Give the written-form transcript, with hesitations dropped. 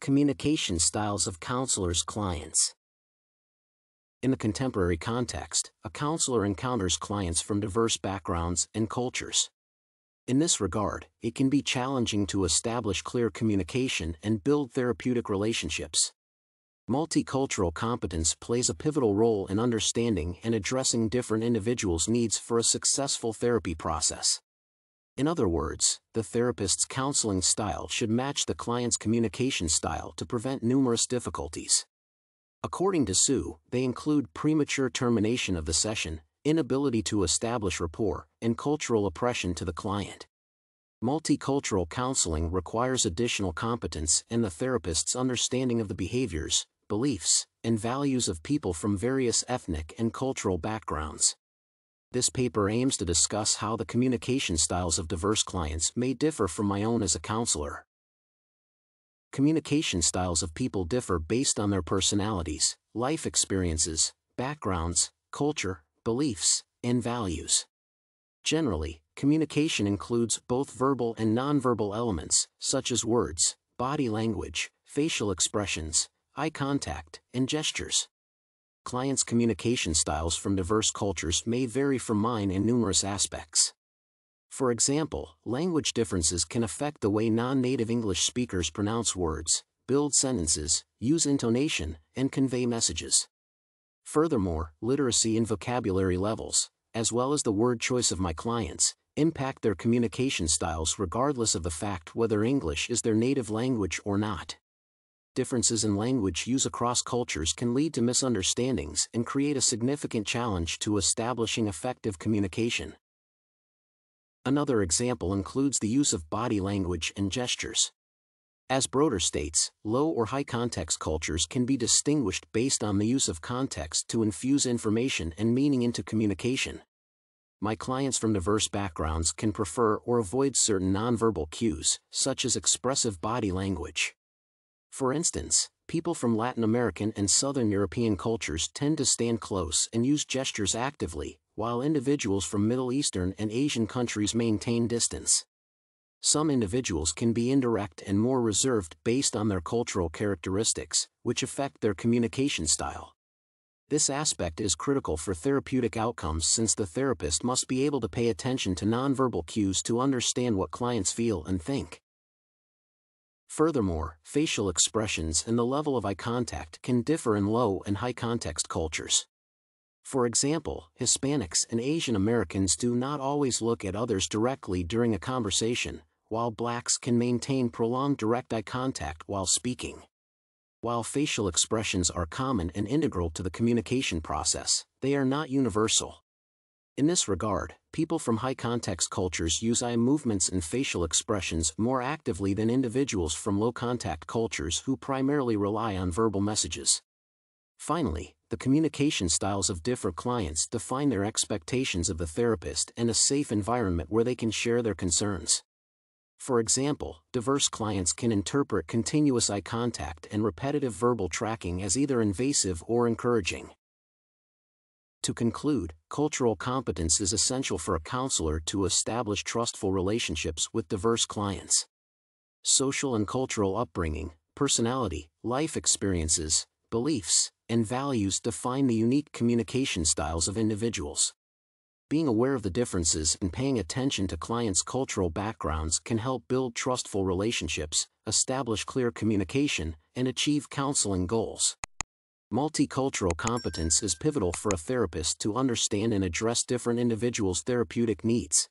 Communication styles of counselors-clients. In the contemporary context, a counselor encounters clients from diverse backgrounds and cultures. In this regard, it can be challenging to establish clear communication and build therapeutic relationships. Multicultural competence plays a pivotal role in understanding and addressing different individuals' needs for a successful therapy process. In other words, the therapist's counseling style should match the client's communication style to prevent numerous difficulties. According to Sue, they include premature termination of the session, inability to establish rapport, and cultural oppression to the client. Multicultural counseling requires additional competence and the therapist's understanding of the behaviors, beliefs, and values of people from various ethnic and cultural backgrounds. This paper aims to discuss how the communication styles of diverse clients may differ from my own as a counselor. Communication styles of people differ based on their personalities, life experiences, backgrounds, culture, beliefs, and values. Generally, communication includes both verbal and nonverbal elements, such as words, body language, facial expressions, eye contact, and gestures. Clients' communication styles from diverse cultures may vary from mine in numerous aspects. For example, language differences can affect the way non-native English speakers pronounce words, build sentences, use intonation, and convey messages. Furthermore, literacy and vocabulary levels, as well as the word choice of my clients, impact their communication styles regardless of the fact whether English is their native language or not. Differences in language use across cultures can lead to misunderstandings and create a significant challenge to establishing effective communication. Another example includes the use of body language and gestures. As Broeder states, low or high context cultures can be distinguished based on the use of context to infuse information and meaning into communication. My clients from diverse backgrounds can prefer or avoid certain nonverbal cues, such as expressive body language. For instance, people from Latin American and Southern European cultures tend to stand close and use gestures actively, while individuals from Middle Eastern and Asian countries maintain distance. Some individuals can be indirect and more reserved based on their cultural characteristics, which affect their communication style. This aspect is critical for therapeutic outcomes since the therapist must be able to pay attention to nonverbal cues to understand what clients feel and think. Furthermore, facial expressions and the level of eye contact can differ in low and high context cultures. For example, Hispanics and Asian Americans do not always look at others directly during a conversation, while blacks can maintain prolonged direct eye contact while speaking. While facial expressions are common and integral to the communication process, they are not universal. In this regard, people from high-context cultures use eye movements and facial expressions more actively than individuals from low-contact cultures who primarily rely on verbal messages. Finally, the communication styles of different clients define their expectations of the therapist and a safe environment where they can share their concerns. For example, diverse clients can interpret continuous eye contact and repetitive verbal tracking as either invasive or encouraging. To conclude, cultural competence is essential for a counselor to establish trustful relationships with diverse clients. Social and cultural upbringing, personality, life experiences, beliefs, and values define the unique communication styles of individuals. Being aware of the differences and paying attention to clients' cultural backgrounds can help build trustful relationships, establish clear communication, and achieve counseling goals. Multicultural competence is pivotal for a therapist to understand and address different individuals' therapeutic needs.